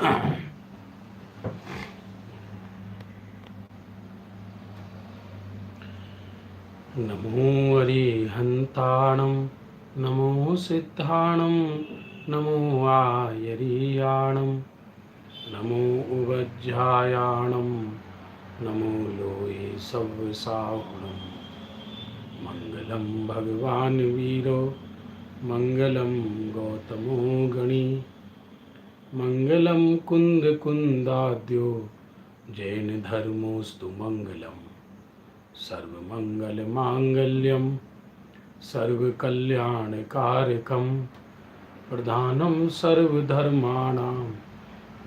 नमो अरिहन्ताणं नमो सिद्धाणं नमो आयरीयाणं नमो उवज्झायाणं नमो लोये सव्साहुणं मङ्गलं भगवान् वीरो मङ्गलं गौतमो गणी मङ्गलं कुन्दकुन्दाद्यो जैनधर्मोऽस्तु मङ्गलम् सर्वमङ्गलमाङ्गल्यं सर्वकल्याणकारकं प्रधानं सर्वधर्माणां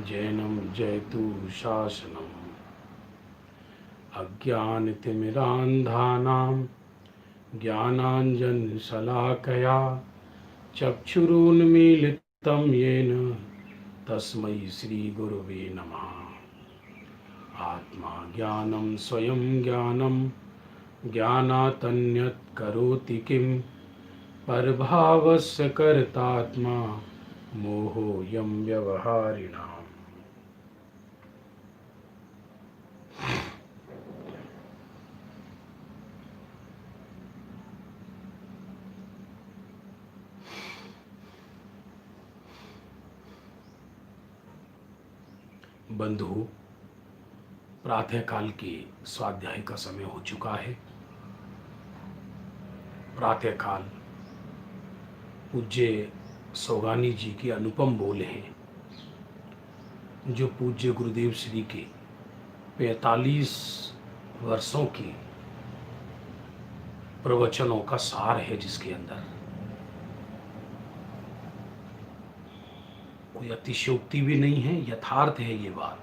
जैनं जयतु शासनम् अज्ञानतिमिरान्धानां ज्ञानाञ्जनशलाकया चक्षुरुन्मीलितं येन तस्मै श्रीगुरवे नमः। आत्मा ज्ञानं स्वयं ज्ञानं ज्ञानातन्यत् करोति किं परभावस्य कर्तात्मा मोहोऽयं व्यवहारिणाम्। बंधु, प्रातःकाल के स्वाध्याय का समय हो चुका है। प्रातःकाल पूज्य सोगानी जी के अनुपम बोल हैं, जो पूज्य गुरुदेव श्री के 45 वर्षों के प्रवचनों का सार है, जिसके अंदर कोई अतिशयोक्ति भी नहीं है, यथार्थ है ये बात।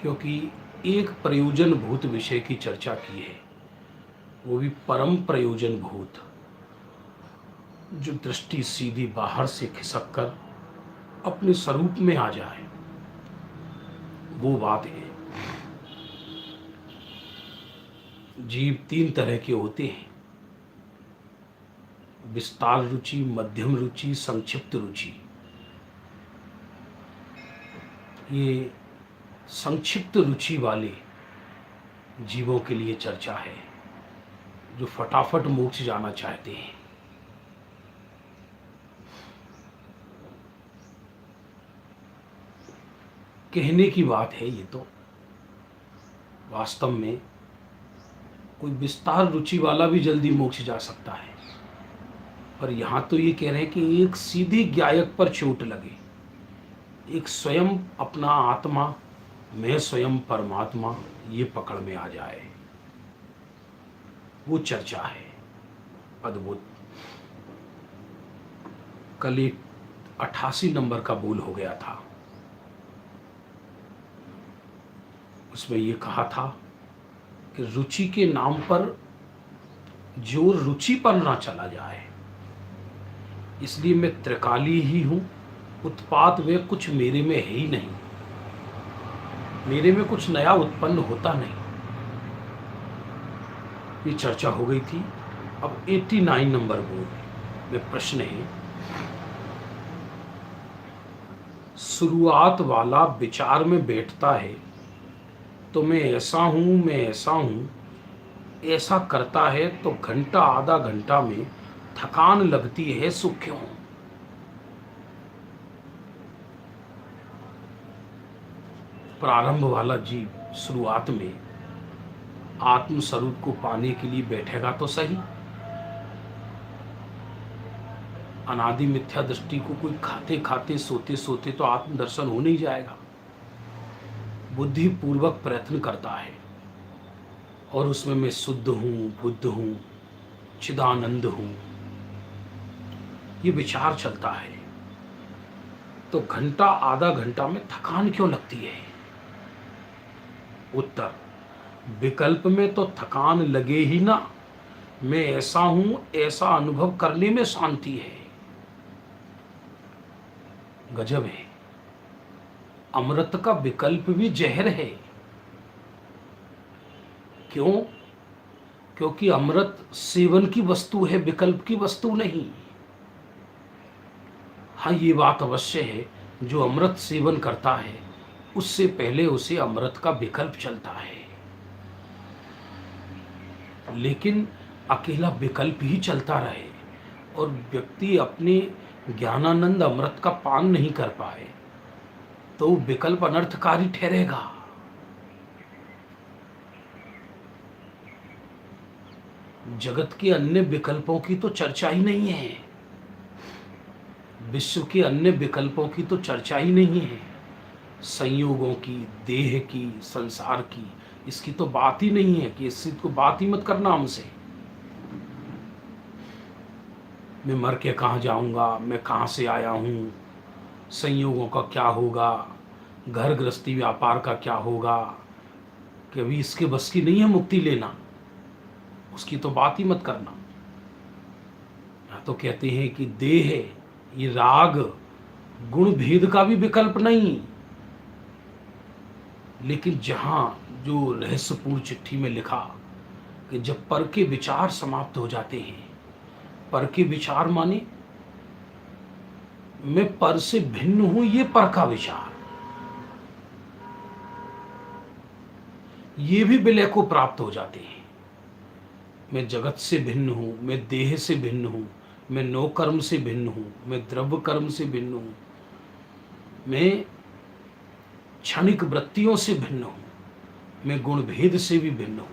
क्योंकि एक प्रयोजन भूत विषय की चर्चा की है, वो भी परम प्रयोजन भूत, जो दृष्टि सीधी बाहर से खिसक कर अपने स्वरूप में आ जाए, वो बात है। जीव 3 तरह के होते हैं: विस्तार रुचि, मध्यम रुचि, संक्षिप्त रुचि। ये संक्षिप्त रुचि वाले जीवों के लिए चर्चा है, जो फटाफट मोक्ष जाना चाहते हैं। कहने की बात है ये तो, वास्तव में कोई विस्तार रुचि वाला भी जल्दी मोक्ष जा सकता है। पर यहाँ तो ये कह रहे हैं कि एक सीधी ज्ञायक पर चोट लगे, एक स्वयं अपना आत्मा, मैं स्वयं परमात्मा, ये पकड़ में आ जाए, वो चर्चा है अद्भुत। कल एक 88 नंबर का बोल हो गया था, उसमें ये कहा था कि रुचि के नाम पर जो रुचि पर ना चला जाए, इसलिए मैं त्रिकाली ही हूं, उत्पात वे कुछ मेरे में है ही नहीं, मेरे में कुछ नया उत्पन्न होता नहीं। ये चर्चा हो गई थी। अब 89 नंबर बोल में प्रश्न है, शुरुआत वाला विचार में बैठता है तो मैं ऐसा हूं, मैं ऐसा हूं, ऐसा करता है तो घंटा आधा घंटा में थकान लगती है, सो क्यों? प्रारंभ वाला जीव शुरुआत में आत्म स्वरूप को पाने के लिए बैठेगा तो सही। अनादि मिथ्या दृष्टि को कोई खाते खाते सोते सोते तो आत्म दर्शन हो नहीं जाएगा। बुद्धि पूर्वक प्रयत्न करता है और उसमें मैं शुद्ध हूं, बुद्ध हूं, चिदानंद हूं, ये विचार चलता है, तो घंटा आधा घंटा में थकान क्यों लगती है? उत्तर, विकल्प में तो थकान लगे ही ना, मैं ऐसा हूं ऐसा अनुभव करने में शांति है। गजब है। अमृत का विकल्प भी जहर है। क्यों? क्योंकि अमृत सेवन की वस्तु है, विकल्प की वस्तु नहीं। हाँ, ये बात अवश्य है, जो अमृत सेवन करता है उससे पहले उसे अमृत का विकल्प चलता है, लेकिन अकेला विकल्प ही चलता रहे और व्यक्ति अपने ज्ञानानंद अमृत का पान नहीं कर पाए तो वो विकल्प अनर्थकारी ठहरेगा। जगत के अन्य विकल्पों की तो चर्चा ही नहीं है, विश्व के अन्य विकल्पों की तो चर्चा ही नहीं है, संयोगों की, देह की, संसार की, इसकी तो बात ही नहीं है कि इससे को बात ही मत करना हमसे। मैं मर के कहाँ जाऊंगा, मैं कहाँ से आया हूँ, संयोगों का क्या होगा, घर गृहस्थी व्यापार का क्या होगा, कि अभी इसके बस की नहीं है मुक्ति लेना, उसकी तो बात ही मत करना। यहाँ तो कहते हैं कि देह ये राग गुण भेद का भी विकल्प नहीं, लेकिन जहां जो रहस्यपूर्ण चिट्ठी में लिखा कि जब पर के विचार समाप्त हो जाते हैं, पर के विचार माने मैं पर से भिन्न हूं, ये पर का विचार, ये भी विलय को प्राप्त हो जाते हैं। मैं जगत से भिन्न हूं, मैं देह से भिन्न हूं, मैं नौ कर्म से भिन्न हूं, मैं द्रव्य कर्म से भिन्न हूं, मैं क्षणिक वृत्तियों से भिन्न हूं, मैं गुण भेद से भी भिन्न हूं,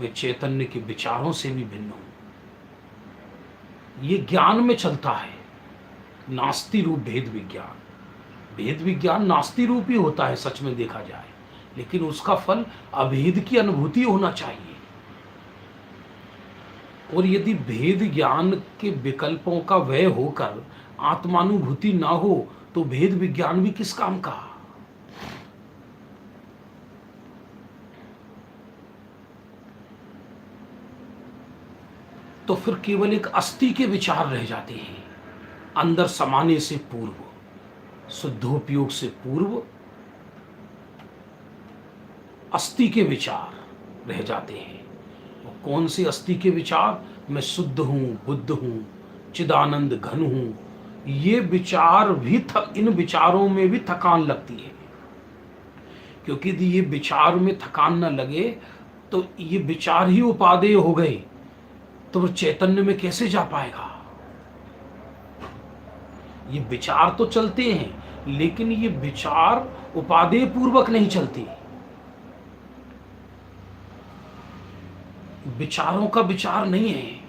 मैं चैतन्य के विचारों से भी भिन्न हूं। ये ज्ञान में चलता है, नास्ति रूप भेद विज्ञान। भेद विज्ञान नास्ति रूप ही होता है सच में देखा जाए, लेकिन उसका फल अभेद की अनुभूति होना चाहिए। और यदि भेद ज्ञान के विकल्पों का व्यय होकर आत्मानुभूति ना हो तो भेद विज्ञान भी किस काम का। तो फिर केवल एक अस्थि के विचार रह जाते हैं, अंदर समाने से पूर्व, शुद्धोपयोग से पूर्व अस्थि के विचार रह जाते हैं। वो कौन से अस्थि के विचार? मैं शुद्ध हूं, बुद्ध हूं, चिदानंद घन हूं। ये विचार भी इन विचारों में भी थकान लगती है, क्योंकि यदि ये विचार में थकान न लगे तो ये विचार ही उपादेय हो गए तो वो चैतन्य में कैसे जा पाएगा। ये विचार तो चलते हैं, लेकिन ये विचार उपादेय पूर्वक नहीं चलते। विचारों का विचार नहीं है,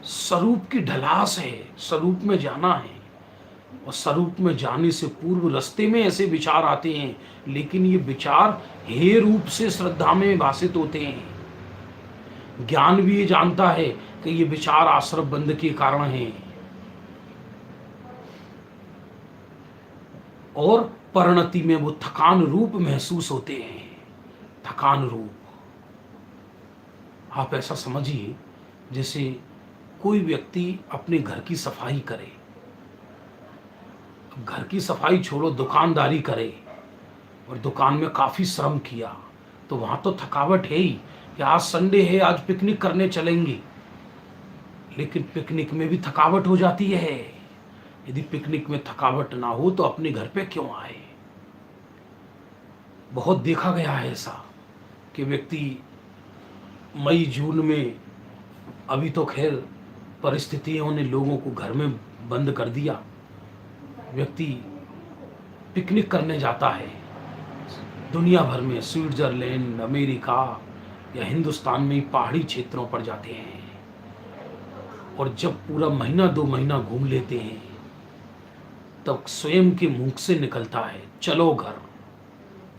स्वरूप की ढलास है, स्वरूप में जाना है। और स्वरूप में जाने से पूर्व रास्ते में ऐसे विचार आते हैं, लेकिन ये विचार हे रूप से श्रद्धा में भाषित होते हैं। ज्ञान भी ये जानता है कि ये विचार आश्रव बंध के कारण हैं, और परिणति में वो थकान रूप महसूस होते हैं, थकान रूप। आप ऐसा समझिए जैसे कोई व्यक्ति अपने घर की सफाई करे, घर की सफाई छोड़ो, दुकानदारी करे और दुकान में काफ़ी श्रम किया, तो वहाँ तो थकावट है ही कि आज संडे है, आज पिकनिक करने चलेंगे, लेकिन पिकनिक में भी थकावट हो जाती है। यदि पिकनिक में थकावट ना हो तो अपने घर पे क्यों आए। बहुत देखा गया है ऐसा कि व्यक्ति मई जून में, अभी तो खैर परिस्थितियों ने लोगों को घर में बंद कर दिया, व्यक्ति पिकनिक करने जाता है दुनिया भर में, स्विट्जरलैंड, अमेरिका या हिंदुस्तान में पहाड़ी क्षेत्रों पर जाते हैं, और जब पूरा महीना 2 महीना घूम लेते हैं तब स्वयं के मुख से निकलता है, चलो घर,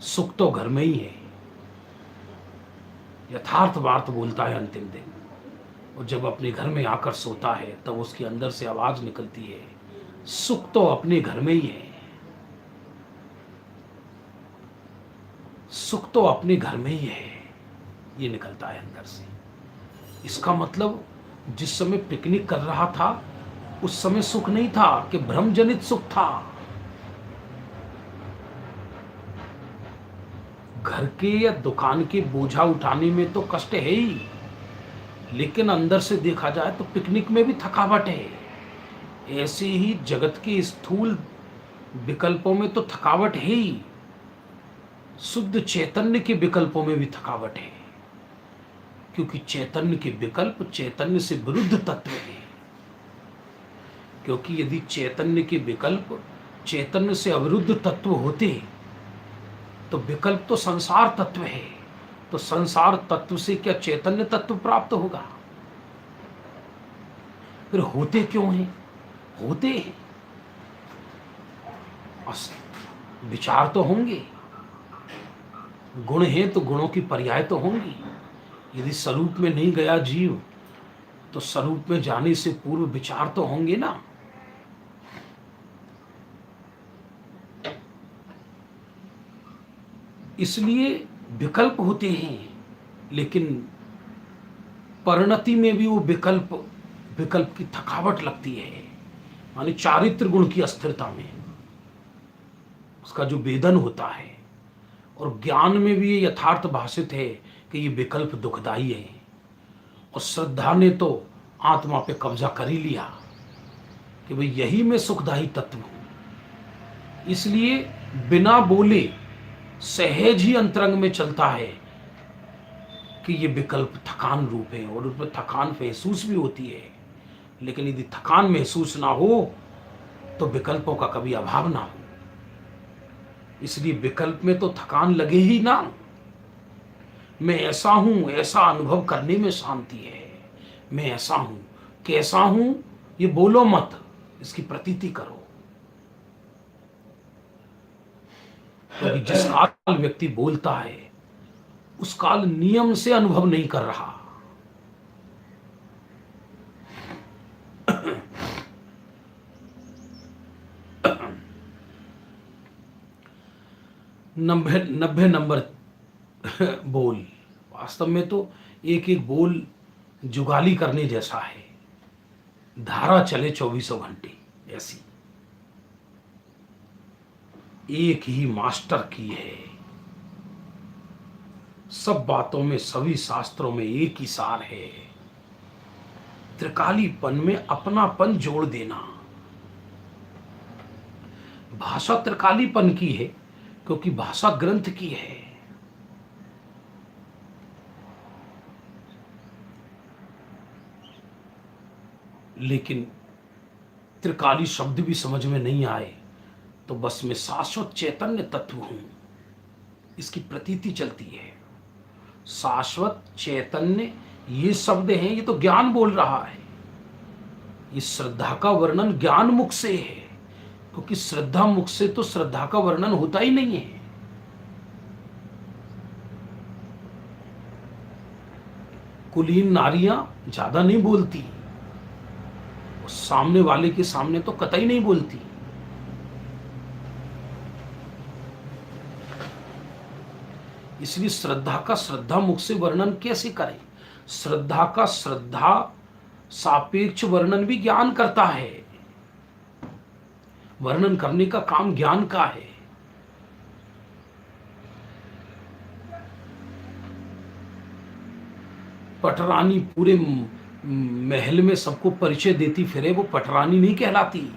सुख तो घर में ही है। यथार्थ बात बोलता है अंतिम दिन, और जब अपने घर में आकर सोता है तब उसके अंदर से आवाज निकलती है, सुख तो अपने घर में ही है, सुख तो अपने घर में ही है, ये निकलता है अंदर से। इसका मतलब जिस समय पिकनिक कर रहा था उस समय सुख नहीं था कि भ्रमजनित सुख था। घर के या दुकान के बोझा उठाने में तो कष्ट है ही, लेकिन अंदर से देखा जाए तो पिकनिक में भी थकावट है। ऐसे ही जगत के स्थूल विकल्पों में तो थकावट है ही, शुद्ध चैतन्य के विकल्पों में भी थकावट है, क्योंकि चैतन्य के विकल्प चैतन्य से विरुद्ध तत्व है। क्योंकि यदि चैतन्य के विकल्प चैतन्य से अविरुद्ध तत्व होते तो विकल्प तो संसार तत्व है, तो संसार तत्व से क्या चैतन्य तत्व प्राप्त होगा? फिर होते क्यों हैं? होते हैं, विचार तो होंगे, गुण हैं तो गुणों की पर्याय तो होंगी। यदि स्वरूप में नहीं गया जीव तो स्वरूप में जाने से पूर्व विचार तो होंगे ना। इसलिए विकल्प होते हैं, लेकिन परिणति में भी वो विकल्प की थकावट लगती है, माने चारित्र गुण की अस्थिरता में उसका जो वेदन होता है। और ज्ञान में भी ये यथार्थ भाषित है कि ये विकल्प दुखदाई है, और श्रद्धा ने तो आत्मा पे कब्जा कर ही लिया कि भाई यही मैं सुखदायी तत्व हूं। इसलिए बिना बोले सहज ही अंतरंग में चलता है कि ये विकल्प थकान रूप है, और उसमें थकान महसूस भी होती है। लेकिन यदि थकान महसूस ना हो तो विकल्पों का कभी अभाव ना हो। इसलिए विकल्प में तो थकान लगे ही ना। मैं ऐसा हूं, ऐसा अनुभव करने में शांति है। मैं ऐसा हूं, कैसा हूं ये बोलो मत, इसकी प्रतीति करो। क्योंकि जिस काल व्यक्ति बोलता है उस काल नियम से अनुभव नहीं कर रहा। नब्बे नंबर बोल, वास्तव में तो एक एक बोल जुगाली करने जैसा है। धारा चले 24 घंटे, ऐसी एक ही मास्टर की है। सब बातों में, सभी शास्त्रों में एक ही सार है। त्रिकालीपन में अपनापन जोड़ देना। भाषा त्रिकालीपन की है क्योंकि भाषा ग्रंथ की है। लेकिन त्रिकाली शब्द भी समझ में नहीं आए तो बस मैं शाश्वत चैतन्य तत्व हूं, इसकी प्रतीति चलती है। शाश्वत चैतन्य ये शब्द हैं, ये तो ज्ञान बोल रहा है। ये श्रद्धा का वर्णन ज्ञान मुख से है, क्योंकि श्रद्धा मुख से तो श्रद्धा का वर्णन होता ही नहीं है। कुलीन नारियां ज्यादा नहीं बोलती, सामने वाले के सामने तो कतई नहीं बोलती। इसलिए श्रद्धा का श्रद्धा मुख से वर्णन कैसे करें? श्रद्धा का श्रद्धा सापेक्ष वर्णन भी ज्ञान करता है। वर्णन करने का काम ज्ञान का है। पटरानी पूरे महल में सबको परिचय देती फिरे, वो पटरानी नहीं कहलाती।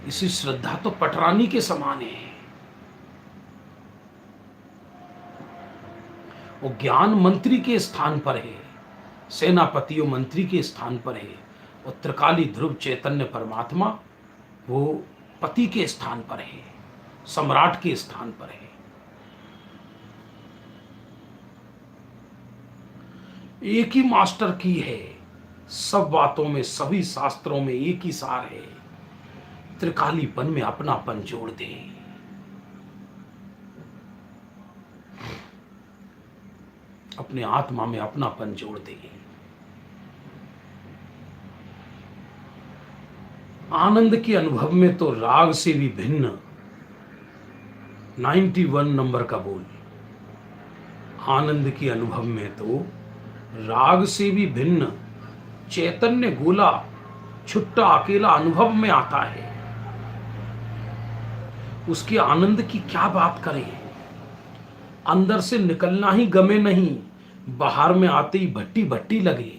इसी श्रद्धा तो पटरानी के समान है। वो ज्ञान मंत्री के स्थान पर है, सेनापति और मंत्री के स्थान पर है। और त्रिकाली ध्रुव चैतन्य परमात्मा वो पति के स्थान पर है, सम्राट के स्थान पर है। एक ही मास्टर की है, सब बातों में, सभी शास्त्रों में एक ही सार है। त्रिकालीपन में अपनापन जोड़ दे। अपने आत्मा में अपनापन जोड़ दे। आनंद के अनुभव में तो राग से भी भिन्न 91 नंबर का बोल। आनंद के अनुभव में तो राग से भी भिन्न चैतन्य गोला छुट्टा अकेला अनुभव में आता है। उसके आनंद की क्या बात करें? अंदर से निकलना ही गमे नहीं, बाहर में आते ही भट्टी भट्टी लगे।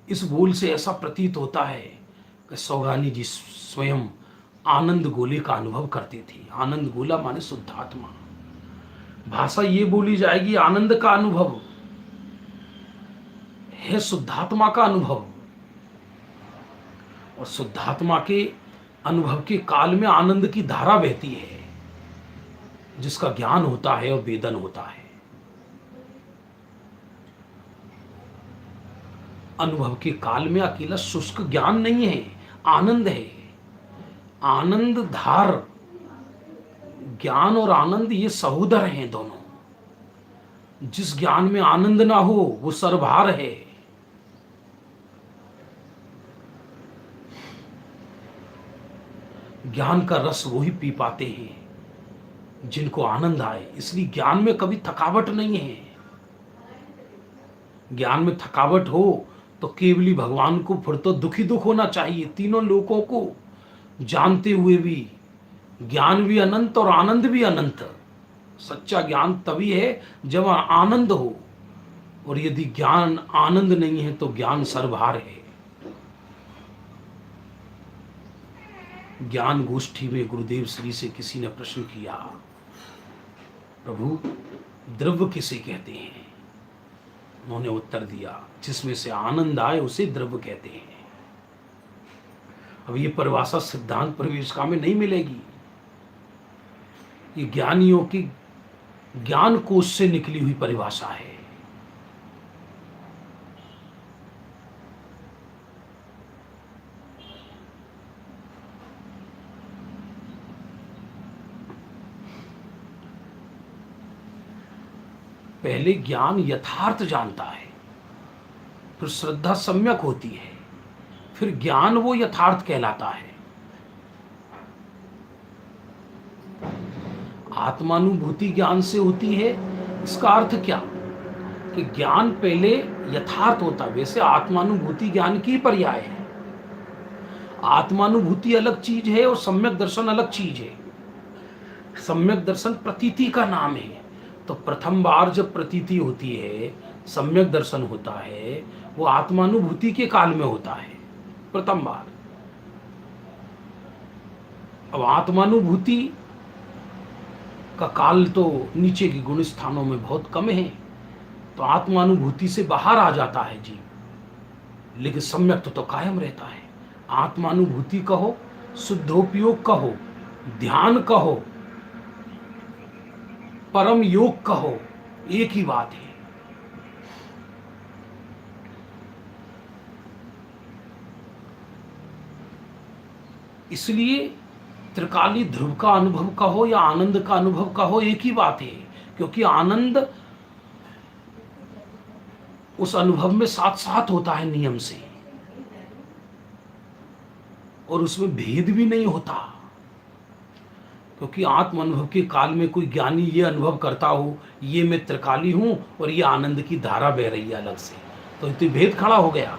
इस बोल से ऐसा प्रतीत होता है कि सौगानी जी स्वयं आनंद गोले का अनुभव करते थे। आनंद गोला माने शुद्धात्मा। भाषा ये बोली जाएगी, आनंद का अनुभव है शुद्धात्मा का अनुभव, और शुद्धात्मा के अनुभव के काल में आनंद की धारा बहती है, जिसका ज्ञान होता है और वेदन होता है। अनुभव के काल में अकेला शुष्क ज्ञान नहीं है, आनंद है। आनंद धार, ज्ञान और आनंद ये सहोदर हैं दोनों। जिस ज्ञान में आनंद ना हो वो सर्वहार है। ज्ञान का रस वो ही पी पाते हैं जिनको आनंद आए। इसलिए ज्ञान में कभी थकावट नहीं है। ज्ञान में थकावट हो तो केवली भगवान को फिर तो दुखी दुख होना चाहिए। तीनों लोकों को जानते हुए भी ज्ञान भी अनंत और आनंद भी अनंत। सच्चा ज्ञान तभी है जब आनंद हो, और यदि ज्ञान आनंद नहीं है तो ज्ञान सर्वहार है। ज्ञान गोष्ठी में गुरुदेव श्री से किसी ने प्रश्न किया, प्रभु द्रव्य किसे कहते हैं? उन्होंने उत्तर दिया, जिसमें से आनंद आए उसे द्रव्य कहते हैं। अब ये परिभाषा सिद्धांत प्रवेशिका में नहीं मिलेगी। ये ज्ञानियों की ज्ञान कोश से निकली हुई परिभाषा है। पहले ज्ञान यथार्थ जानता है, फिर श्रद्धा सम्यक होती है, फिर ज्ञान वो यथार्थ कहलाता है। आत्मानुभूति ज्ञान से होती है। इसका अर्थ क्या कि ज्ञान पहले यथार्थ होता है। वैसे आत्मानुभूति ज्ञान की पर्याय है। आत्मानुभूति अलग चीज है और सम्यक दर्शन अलग चीज है। सम्यक दर्शन प्रतीति का नाम है। तो प्रथम बार जब प्रतीति होती है, सम्यक दर्शन होता है, वो आत्मानुभूति के काल में होता है प्रथम बार। अब आत्मानुभूति का काल तो नीचे के गुण स्थानों में बहुत कम है, तो आत्मानुभूति से बाहर आ जाता है जीव, लेकिन सम्यक तो कायम रहता है। आत्मानुभूति कहो, शुद्धोपयोग कहो, ध्यान कहो, परम योग कहो, एक ही बात है। इसलिए त्रिकाली ध्रुव का अनुभव कहो या आनंद का अनुभव कहो, एक ही बात है। क्योंकि आनंद उस अनुभव में साथ साथ होता है नियम से, और उसमें भेद भी नहीं होता। क्योंकि आत्म अनुभव के काल में कोई ज्ञानी ये अनुभव करता हो, ये मैं त्रिकाली हूं और ये आनंद की धारा बह रही है अलग से, तो भेद खड़ा हो गया।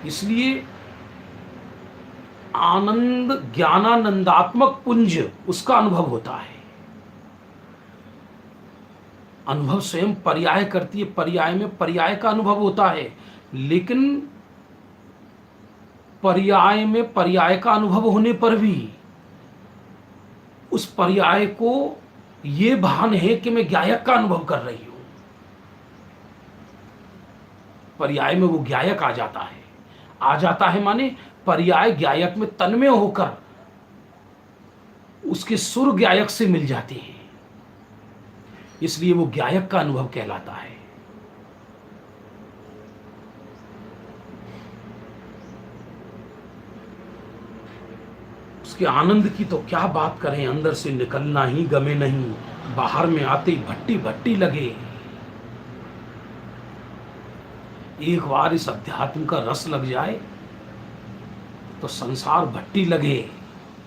इसलिए आनंद ज्ञानानंदात्मक पुंज उसका अनुभव होता है। अनुभव स्वयं पर्याय करती है, पर्याय में पर्याय का अनुभव होता है, लेकिन पर्याय में पर्याय का अनुभव होने पर भी उस पर्याय को ये भान है कि मैं ज्ञायक का अनुभव कर रही हूं। पर्याय में वो ज्ञायक आ जाता है माने पर्याय ज्ञायक में तन्मय होकर उसके सुर ज्ञायक से मिल जाते हैं, इसलिए वो ज्ञायक का अनुभव कहलाता है। उसके आनंद की तो क्या बात करें, अंदर से निकलना ही गमे नहीं, बाहर में आते ही भट्टी भट्टी लगे। एक बार इस अध्यात्म का रस लग जाए तो संसार भट्टी लगे।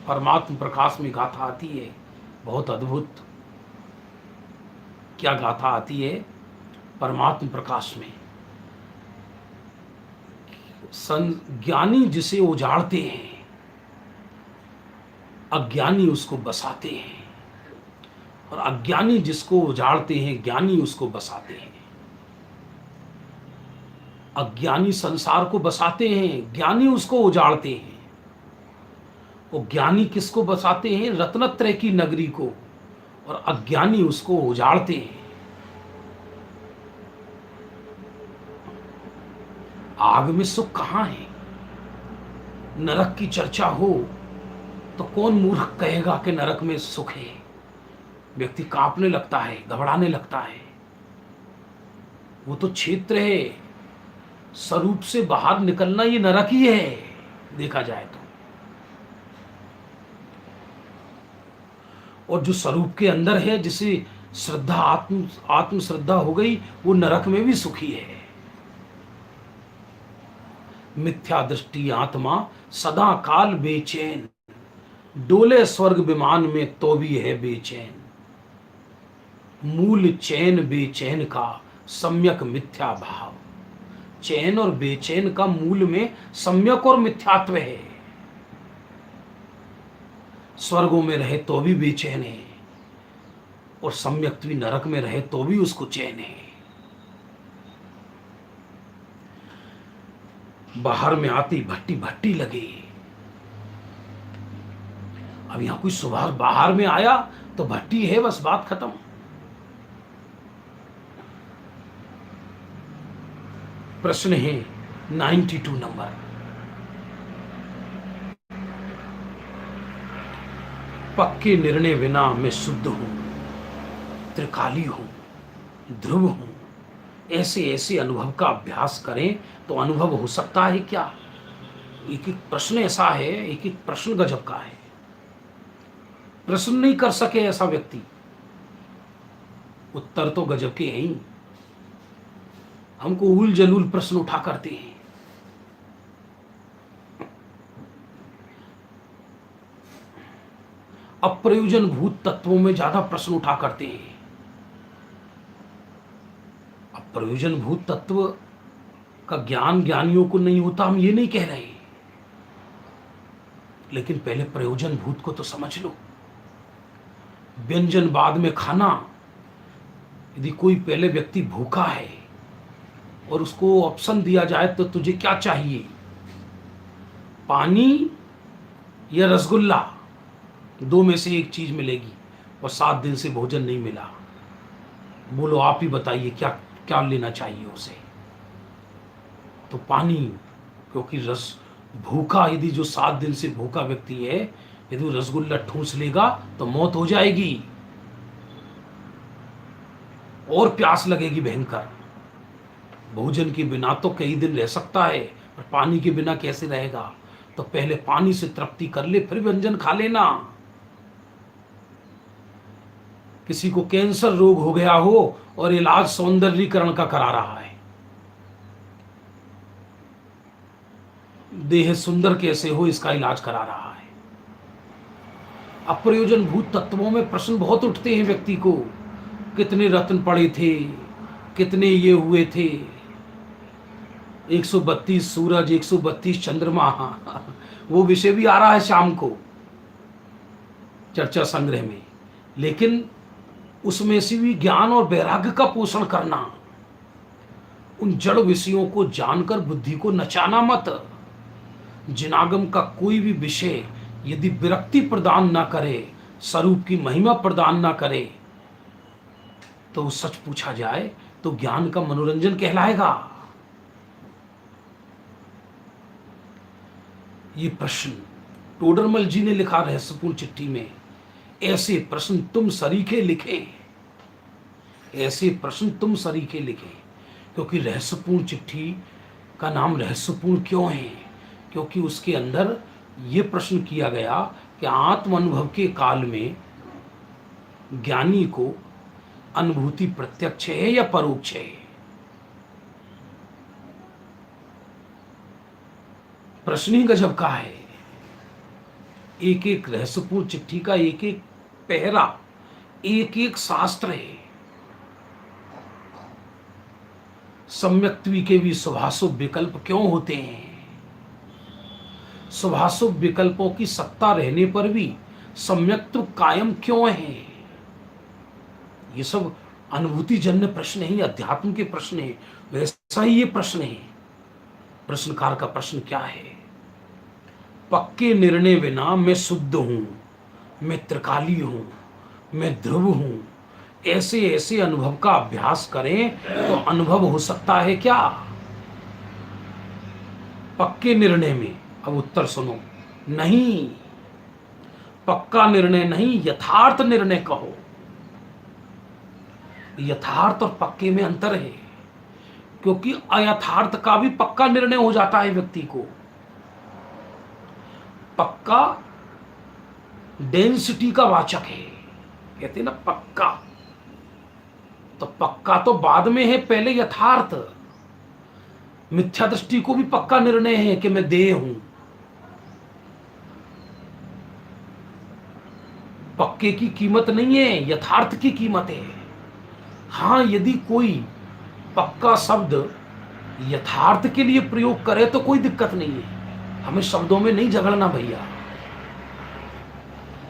परमात्म प्रकाश में गाथा आती है, बहुत अद्भुत। क्या गाथा आती है परमात्म प्रकाश में? ज्ञानी जिसे उजाड़ते हैं, अज्ञानी उसको बसाते हैं, और अज्ञानी जिसको उजाड़ते हैं, ज्ञानी उसको बसाते हैं। अज्ञानी संसार को बसाते हैं, ज्ञानी उसको उजाड़ते हैं। वो ज्ञानी किसको बसाते हैं? रत्नत्रय की नगरी को, और अज्ञानी उसको उजाड़ते हैं। आग में सुख कहां है? नरक की चर्चा हो तो कौन मूर्ख कहेगा कि नरक में सुख है? व्यक्ति कांपने लगता है, घबराने लगता है। वो तो क्षेत्र है, स्वरूप से बाहर निकलना ये नरक ही है, देखा जाए तो। और जो स्वरूप के अंदर है, जिसे श्रद्धा, आत्म श्रद्धा हो गई, वो नरक में भी सुखी है। मिथ्या दृष्टि आत्मा सदा काल बेचैन, डोले स्वर्ग विमान में तो भी है बेचैन। मूल चैन बेचैन का सम्यक मिथ्या भाव। चैन और बेचैन का मूल में सम्यक और मिथ्यात्व है। स्वर्गों में रहे तो भी बेचैन है, और सम्यक भी नरक में रहे तो भी उसको चैन है। बाहर में आती भट्टी भट्टी लगे। अब यहां कोई सुबह बाहर में आया तो भट्टी है, बस बात खत्म। प्रश्न है 92 नंबर। पक्के निर्णय बिना मैं शुद्ध हूं, त्रिकाली हूं, ध्रुव हूं। ऐसे ऐसे अनुभव का अभ्यास करें तो अनुभव हो सकता है क्या? एक एक प्रश्न ऐसा है, एक एक प्रश्न गजब का है। प्रश्न नहीं कर सके ऐसा व्यक्ति, उत्तर तो गजब के हैं ही। हमको उल जलूल प्रश्न उठा करते हैं। अप्रयोजन भूत तत्वों में ज्यादा प्रश्न उठा करते हैं। अप्रयोजन भूत तत्व का ज्ञान ज्ञानियों को नहीं होता, हम ये नहीं कह रहे, लेकिन पहले प्रयोजन भूत को तो समझ लो। व्यंजन बाद में खाना। यदि कोई पहले व्यक्ति भूखा है और उसको ऑप्शन दिया जाए तो तुझे क्या चाहिए, पानी या रसगुल्ला, दो में से एक चीज मिलेगी, और 7 दिन से भोजन नहीं मिला, बोलो आप ही बताइए क्या क्या लेना चाहिए उसे? तो पानी, क्योंकि रस भूखा, यदि जो 7 दिन से भूखा व्यक्ति है, यदि वो रसगुल्ला ठूस लेगा तो मौत हो जाएगी और प्यास लगेगी भयंकर। भोजन के बिना तो कई दिन रह सकता है, पर पानी के बिना कैसे रहेगा? तो पहले पानी से तृप्ति कर ले, फिर व्यंजन खा लेना। किसी को कैंसर रोग हो गया हो और इलाज सौंदर्यीकरण का करा रहा है, देह सुंदर कैसे हो इसका इलाज करा रहा है। अप्रयोजन भूत तत्वों में प्रश्न बहुत उठते हैं व्यक्ति को। कितने रत्न पड़े थे, कितने ये हुए थे, 132 सूरज, 132 चंद्रमा, वो विषय भी आ रहा है शाम को चर्चा संग्रह में। लेकिन उसमें से भी ज्ञान और वैराग्य का पोषण करना। उन जड़ विषयों को जानकर बुद्धि को नचाना मत। जिनागम का कोई भी विषय यदि विरक्ति प्रदान ना करे, स्वरूप की महिमा प्रदान ना करे, तो सच पूछा जाए तो ज्ञान का मनोरंजन कहलाएगा। ये प्रश्न टोडरमल जी ने लिखा रहस्यपूर्ण चिट्ठी में। ऐसे प्रश्न तुम सरीखे लिखे, ऐसे प्रश्न तुम सरीखे लिखे। क्योंकि रहस्यपूर्ण चिट्ठी का नाम रहस्यपूर्ण क्यों है? क्योंकि उसके अंदर ये प्रश्न किया गया कि आत्म अनुभव के काल में ज्ञानी को अनुभूति प्रत्यक्ष है या परोक्ष है? प्रश्न ही गजब का है। एक एक रहस्यपूर्ण चिट्ठी का एक एक पहरा, एक एक शास्त्र है। सम्यक्त्व के भी शुभाशुभ विकल्प क्यों होते हैं? शुभाशुभ विकल्पों की सत्ता रहने पर भी सम्यक्त्व कायम क्यों है? ये सब अनुभूति जन्य प्रश्न है, अध्यात्म के प्रश्न है। वैसा ही ये प्रश्न है प्रश्नकार का प्रश्न क्या है? पक्के निर्णय बिना मैं शुद्ध हूं, मैं त्रिकाली हूं, मैं ध्रुव हूं, ऐसे ऐसे अनुभव का अभ्यास करें तो अनुभव हो सकता है क्या? पक्के निर्णय में, अब उत्तर सुनो, नहीं, पक्का निर्णय नहीं, यथार्थ निर्णय कहो। यथार्थ और पक्के में अंतर है, क्योंकि अयथार्थ का भी पक्का निर्णय हो जाता है व्यक्ति को। पक्का डेंसिटी का वाचक है, कहते हैं ना पक्का, तो पक्का तो बाद में है, पहले यथार्थ। मिथ्या दृष्टि को भी पक्का निर्णय है कि मैं देह हूं। पक्के की कीमत नहीं है, यथार्थ की कीमत है। हां, यदि कोई पक्का शब्द यथार्थ के लिए प्रयोग करे तो कोई दिक्कत नहीं है, हमें शब्दों में नहीं झगड़ना भैया।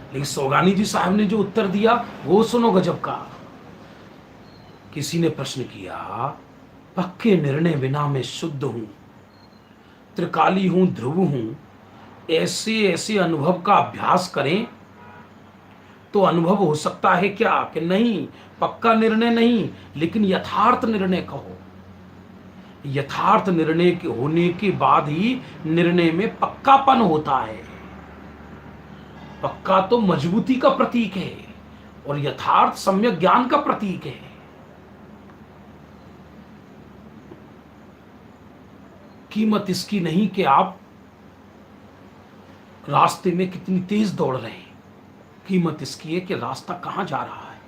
लेकिन सोगानी जी साहब ने जो उत्तर दिया वो सुनो गजब का। किसी ने प्रश्न किया, पक्के निर्णय बिना मैं शुद्ध हूं, त्रिकाली हूं, ध्रुव हूं, ऐसे ऐसे अनुभव का अभ्यास करें तो अनुभव हो सकता है क्या? कि नहीं, पक्का निर्णय नहीं, लेकिन यथार्थ निर्णय कहो। यथार्थ निर्णय के होने के बाद ही निर्णय में पक्कापन होता है। पक्का तो मजबूती का प्रतीक है और यथार्थ सम्यक ज्ञान का प्रतीक है। कीमत इसकी नहीं कि आप रास्ते में कितनी तेज दौड़ रहे हैं, कीमत इसकी है कि रास्ता कहां जा रहा है।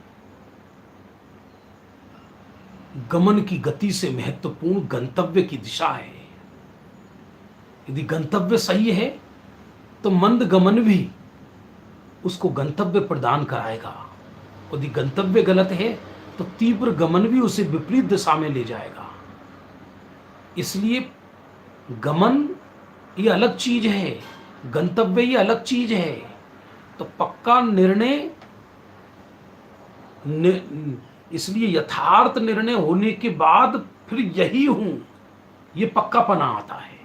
गमन की गति से महत्वपूर्ण गंतव्य की दिशा है। यदि गंतव्य सही है तो मंद गमन भी उसको गंतव्य प्रदान कराएगा, यदि गंतव्य गलत है तो तीव्र गमन भी उसे विपरीत दिशा में ले जाएगा। इसलिए गमन ये अलग चीज है, गंतव्य ये अलग चीज है। तो पक्का निर्णय इसलिए यथार्थ निर्णय होने के बाद फिर यही हूं, ये पक्कापना आता है।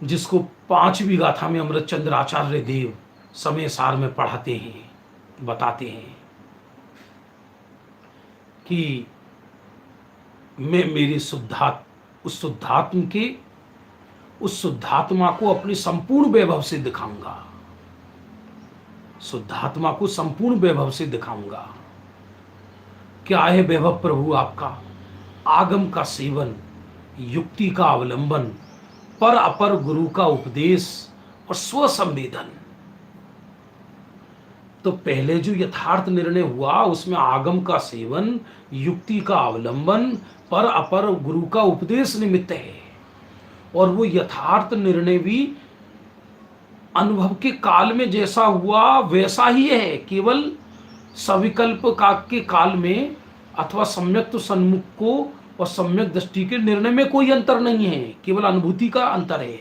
जिसको 5वीं गाथा में अमृतचंद्र आचार्य देव समय सार में पढ़ाते हैं, बताते हैं कि मैं मेरे उस शुद्धात्मा को अपने संपूर्ण वैभव से दिखाऊंगा, शुद्धात्मा को संपूर्ण वैभव से दिखाऊंगा। क्या है वैभव प्रभु आपका? आगम का सेवन, युक्ति का अवलंबन, पर अपर गुरु का उपदेश और स्वसंवेदन। तो पहले जो यथार्थ निर्णय हुआ उसमें आगम का सेवन, युक्ति का अवलंबन, पर अपर गुरु का उपदेश निमित्त है। और वो यथार्थ निर्णय भी अनुभव के काल में जैसा हुआ वैसा ही है, केवल सविकल्प के काल में अथवा सम्यक तो सन्मुख को और सम्यक दृष्टि के निर्णय में कोई अंतर नहीं है, केवल अनुभूति का अंतर है।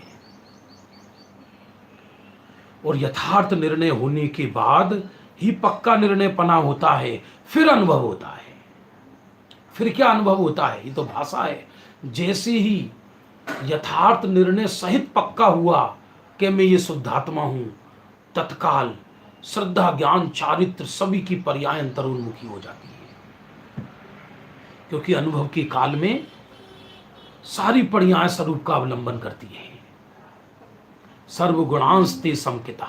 और यथार्थ निर्णय होने के बाद ही पक्का निर्णय पना होता है, फिर अनुभव होता है। फिर क्या अनुभव होता है? ये तो भाषा है। जैसे ही यथार्थ निर्णय सहित पक्का हुआ कि मैं ये शुद्धात्मा हूं, तत्काल श्रद्धा, ज्ञान, चारित्र सभी की पर्याय अंतरोन्मुखी हो जाती है। क्योंकि अनुभव के काल में सारी पर्याय स्वरूप का अवलंबन करती है। सर्वगुणांश ते समकिता,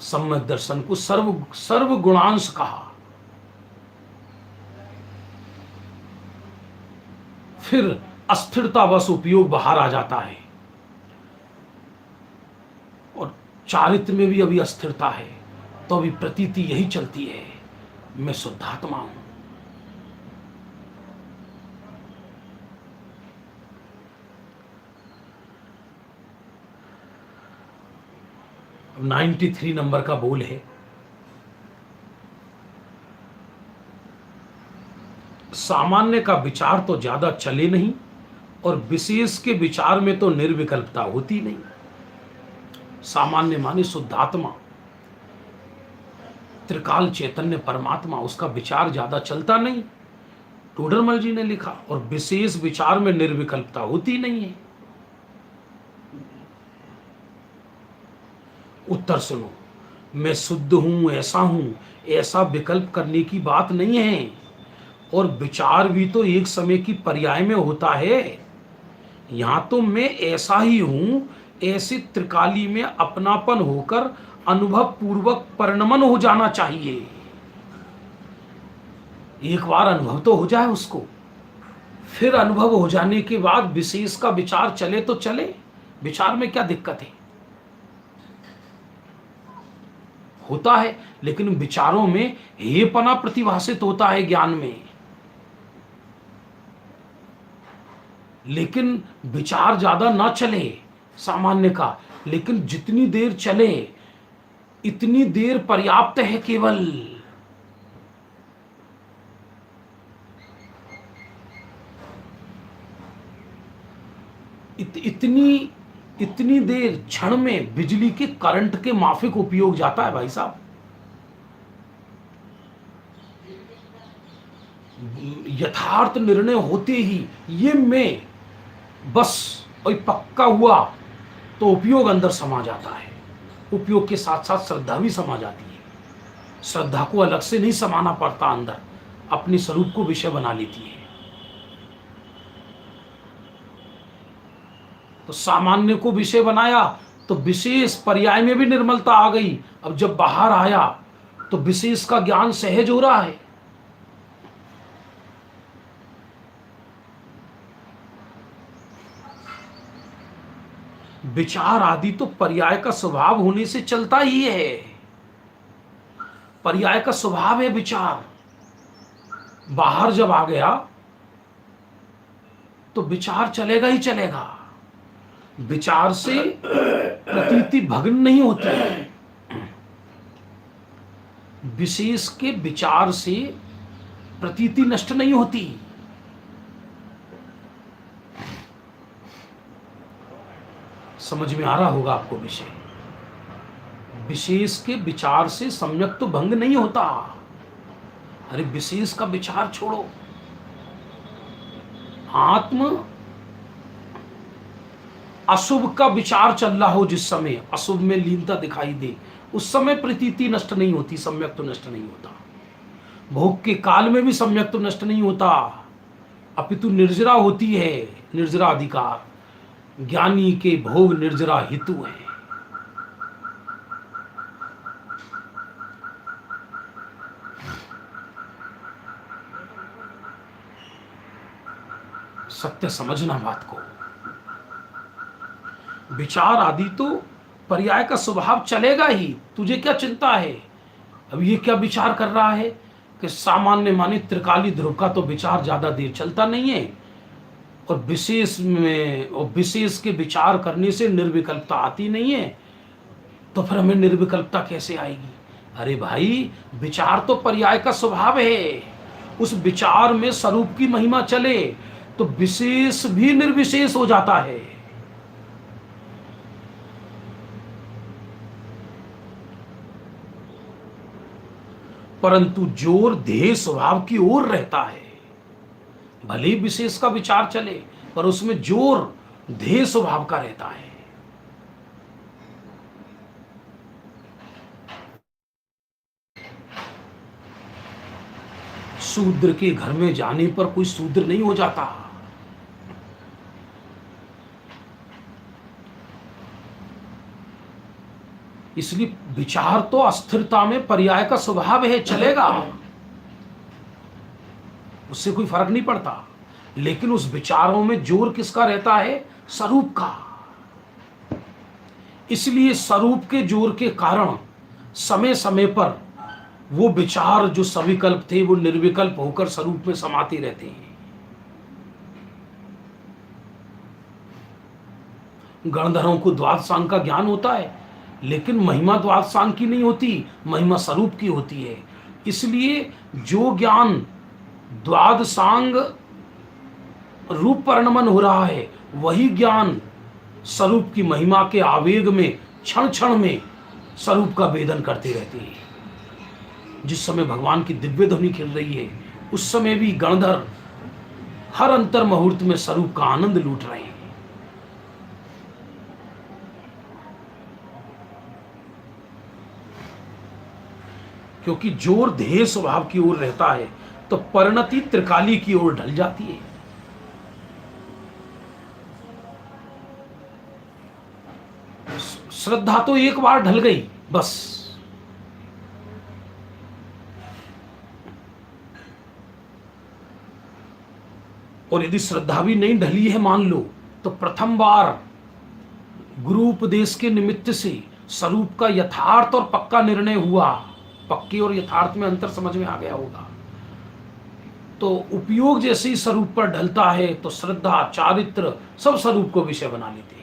सम्यक दर्शन को सर्व गुणांश कहा। फिर अस्थिरतावश उपयोग बाहर आ जाता है और चारित्र में भी अभी अस्थिरता है, तो अभी प्रतीति यही चलती है, मैं शुद्धात्मा हूं। अब 93 नंबर का बोल है, सामान्य का विचार तो ज्यादा चले नहीं और विशेष के विचार में तो निर्विकल्पता होती नहीं। सामान्य माने शुद्धात्मा, त्रिकाल चैतन्य परमात्मा, उसका विचार ज्यादा चलता नहीं टोडरमल जी ने लिखा। और विशेष विचार में निर्विकल्पता होती नहीं है। उत्तर सुनो, मैं शुद्ध हूं, ऐसा हूं, ऐसा विकल्प करने की बात नहीं है। और विचार भी तो एक समय की पर्याय में होता है। यहां तो मैं ऐसा ही हूं, ऐसी त्रिकाली में अपनापन होकर अनुभव पूर्वक परिणमन हो जाना चाहिए। एक बार अनुभव तो हो जाए उसको, फिर अनुभव हो जाने के बाद विशेष का विचार चले तो चले, विचार में क्या दिक्कत है? होता है, लेकिन विचारों में हेपना प्रतिभासित होता है ज्ञान में। लेकिन विचार ज्यादा ना चले सामान्य का, लेकिन जितनी देर चले इतनी देर पर्याप्त है केवल। इतनी देर क्षण में बिजली के करंट के माफिक उपयोग जाता है भाई साहब। यथार्थ निर्णय होते ही ये मैं बस और पक्का हुआ तो उपयोग अंदर समा जाता है। उपयोग के साथ साथ श्रद्धा भी समा जाती है। श्रद्धा को अलग से नहीं समाना पड़ता, अंदर अपने स्वरूप को विषय बना लेती है। तो सामान्य को विषय बनाया तो विशेष पर्याय में भी निर्मलता आ गई। अब जब बाहर आया तो विशेष का ज्ञान सहज हो रहा है। विचार आदि तो पर्याय का स्वभाव होने से चलता ही है। पर्याय का स्वभाव है विचार। बाहर जब आ गया तो विचार चलेगा ही चलेगा। विचार से प्रतीति भग्न नहीं होती। विशेष के विचार से प्रतीति नष्ट नहीं होती। समझ में आ रहा होगा आपको विषय। विशेष के विचार से सम्यक तो भंग नहीं होता। अरे विशेष का विचार छोड़ो, आत्म अशुभ का विचार चल रहा हो, जिस समय अशुभ में लीनता दिखाई दे उस समय प्रतीति नष्ट नहीं होती, सम्यक तो नष्ट नहीं होता। भोग के काल में भी सम्यक तो नष्ट नहीं होता, अपितु निर्जरा होती है। निर्जरा अधिकार, ज्ञानी के भोग निर्जरा हितु है। सत्य समझना बात को। विचार आदि तो पर्याय का स्वभाव चलेगा ही, तुझे क्या चिंता है? अब ये क्या विचार कर रहा है कि सामान्य माने त्रिकाली ध्रुव का तो विचार ज्यादा देर चलता नहीं है, और विशेष में और विशेष के विचार करने से निर्विकल्पता आती नहीं है, तो फिर हमें निर्विकल्पता कैसे आएगी? अरे भाई, विचार तो पर्याय का स्वभाव है। उस विचार में स्वरूप की महिमा चले तो विशेष भी निर्विशेष हो जाता है। परंतु जोर ध्येय स्वभाव की ओर रहता है। भले ही विशेष का विचार चले पर उसमें जोर ध्येय स्वभाव का रहता है। शूद्र के घर में जाने पर कोई शूद्र नहीं हो जाता। इसलिए विचार तो अस्थिरता में पर्याय का स्वभाव है, चलेगा, उससे कोई फर्क नहीं पड़ता। लेकिन उस विचारों में जोर किसका रहता है? स्वरूप का। इसलिए स्वरूप के जोर के कारण समय समय पर वो विचार जो सविकल्प थे वो निर्विकल्प होकर स्वरूप में समाते रहते हैं। गणधरों को द्वादशांग का ज्ञान होता है, लेकिन महिमा द्वादशांग की नहीं होती, महिमा स्वरूप की होती है। इसलिए जो ज्ञान द्वादशांग रूप परिणमन हो रहा है वही ज्ञान स्वरूप की महिमा के आवेग में क्षण क्षण में स्वरूप का वेदन करते रहते हैं। जिस समय भगवान की दिव्य ध्वनि खिल रही है उस समय भी गणधर हर अंतर मुहूर्त में स्वरूप का आनंद लूट रहे हैं। क्योंकि जोर ध्येय स्वभाव की ओर रहता है तो परिणति त्रिकाली की ओर ढल जाती है। श्रद्धा तो एक बार ढल गई बस। और यदि श्रद्धा भी नहीं ढली है मान लो, तो प्रथम बार गुरु उपदेश के निमित्त से स्वरूप का यथार्थ और पक्का निर्णय हुआ। पक्के और यथार्थ में अंतर समझ में आ गया होगा। तो उपयोग जैसे ही स्वरूप पर ढलता है तो श्रद्धा चारित्र सब स्वरूप को विषय बना लेते हैं।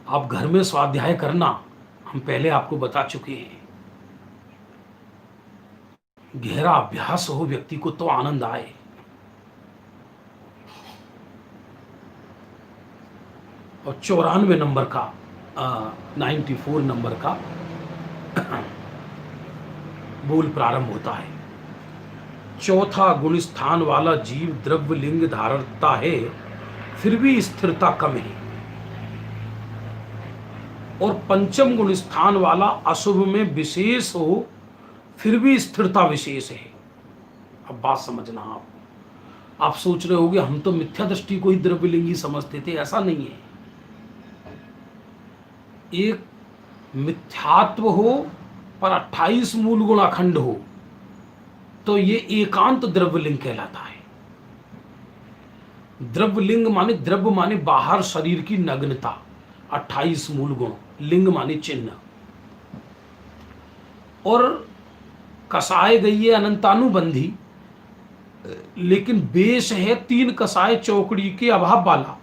आप घर में स्वाध्याय करना, हम पहले आपको बता चुके हैं। गहरा अभ्यास हो व्यक्ति को तो आनंद आए। और 94 नंबर का 94 नंबर का बोल प्रारंभ होता है। चौथा गुण स्थान वाला जीव द्रव्य लिंग धारता है, फिर भी स्थिरता कम है। और पंचम गुण स्थान वाला अशुभ में विशेष हो, फिर भी स्थिरता विशेष है। अब बात समझना आप सोच रहे होगे हम तो मिथ्या दृष्टि को ही द्रव्यलिंगी समझते थे। ऐसा नहीं है। एक मिथ्यात्व हो पर 28 मूल गुण अखंड हो तो ये एकांत द्रव्यलिंग कहलाता है। द्रव्यलिंग माने द्रव्य माने बाहर शरीर की नग्नता, 28 मूल गुण, लिंग माने चिन्ह। और कसाय गई है अनंतानुबंधी, लेकिन बेश है 3 कसाय चौकड़ी के अभाव वाला,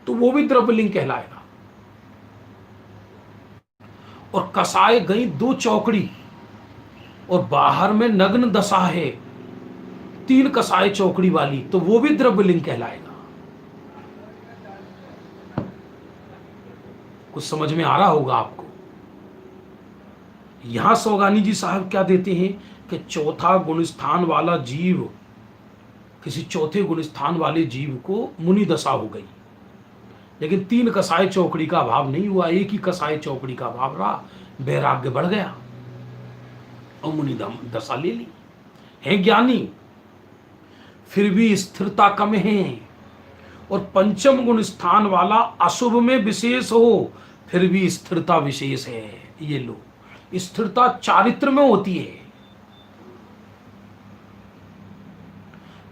तो वो भी द्रव्यलिंग कहलाएगा। और कसाय गई 2 चौकड़ी और बाहर में नग्न दशा है 3 कसाय चौकड़ी वाली, तो वो भी द्रव्यलिंग कहलाएगा। कुछ समझ में आ रहा होगा आपको। यहां सौगानी जी साहब क्या देते हैं कि चौथा गुण स्थान वाला जीव, किसी चौथे गुण स्थान वाले जीव को मुनि दशा हो गई, लेकिन 3 कसाय चौकड़ी का अभाव नहीं हुआ, एक ही कसाय चौकड़ी का अभाव रहा, वैराग्य बढ़ गया और मुनि दशा ले ली। है ज्ञानी, फिर भी स्थिरता कम है। और पंचम गुण स्थान वाला अशुभ में विशेष हो, फिर भी स्थिरता विशेष है। ये लो, स्थिरता चारित्र में होती है।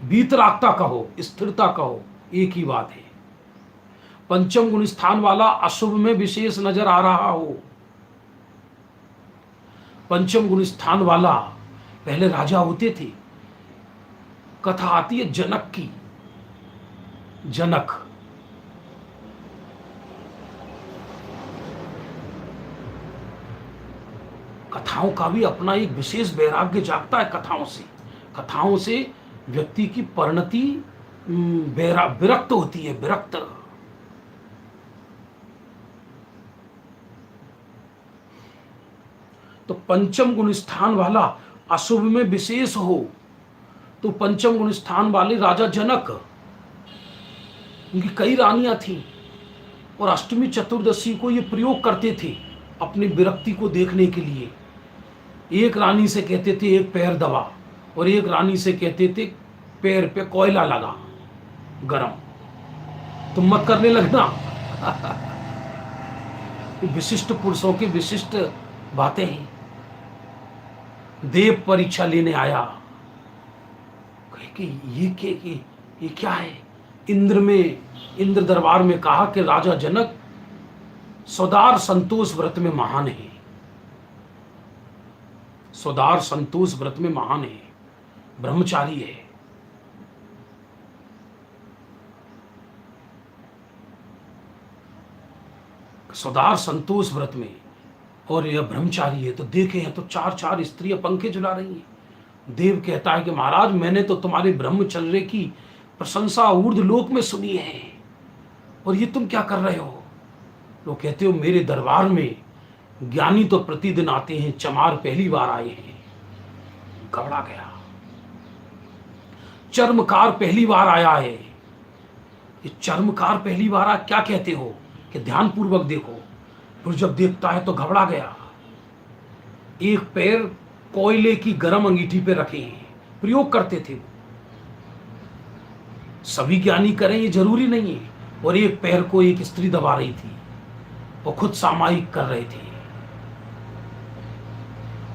वीतरागता कहो, स्थिरता कहो, एक ही बात है। पंचम गुण स्थान वाला अशुभ में विशेष नजर आ रहा हो। पंचम गुण स्थान वाला, पहले राजा होते थे, कथा आती है जनक की। जनक कथाओं का भी अपना एक विशेष वैराग्य जागता है। कथाओं से व्यक्ति की परिणति विरक्त होती है, विरक्त। तो पंचम गुण स्थान वाला अशुभ में विशेष हो, तो पंचम गुण स्थान वाले राजा जनक, उनकी कई रानियां थीं और अष्टमी चतुर्दशी को ये प्रयोग करते थे अपनी विरक्ति को देखने के लिए। एक रानी से कहते थे एक पैर दबा, और एक रानी से कहते थे पैर पे कोयला लगा गरम, तुम मत करने लगना। विशिष्ट पुरुषों की विशिष्ट बातें हैं। देव परीक्षा लेने आया, कहे कि ये क्या है। इंद्र दरबार में कहा कि राजा जनक सौदार संतोष व्रत में महान है, सौदार संतोष व्रत में महान है, ब्रह्मचारी है। सौदार संतोष व्रत में और यह ब्रह्मचारी है, तो देखे हैं तो 4 स्त्रियां पंखे झुला रही हैं। देव कहता है कि महाराज, मैंने तो तुम्हारे ब्रह्मचर्य की प्रशंसा ऊर्ध्वलोक में सुनी है, और ये तुम क्या कर रहे हो। लोग कहते हो मेरे दरबार में ज्ञानी तो प्रतिदिन आते हैं, चमार पहली बार आए हैं, घबरा गया। चर्मकार पहली बार आया है, ये चर्मकार पहली बार आया, क्या कहते हो कि ध्यान पूर्वक देखो। फिर जब देखता है तो घबरा गया। एक पैर कोयले की गर्म अंगीठी पे रखे हैं, प्रयोग करते थे वो, सभी ज्ञानी करें ये जरूरी नहीं है। और एक पैर को एक स्त्री दबा रही थी, वो खुद सामायिक कर रहे थे।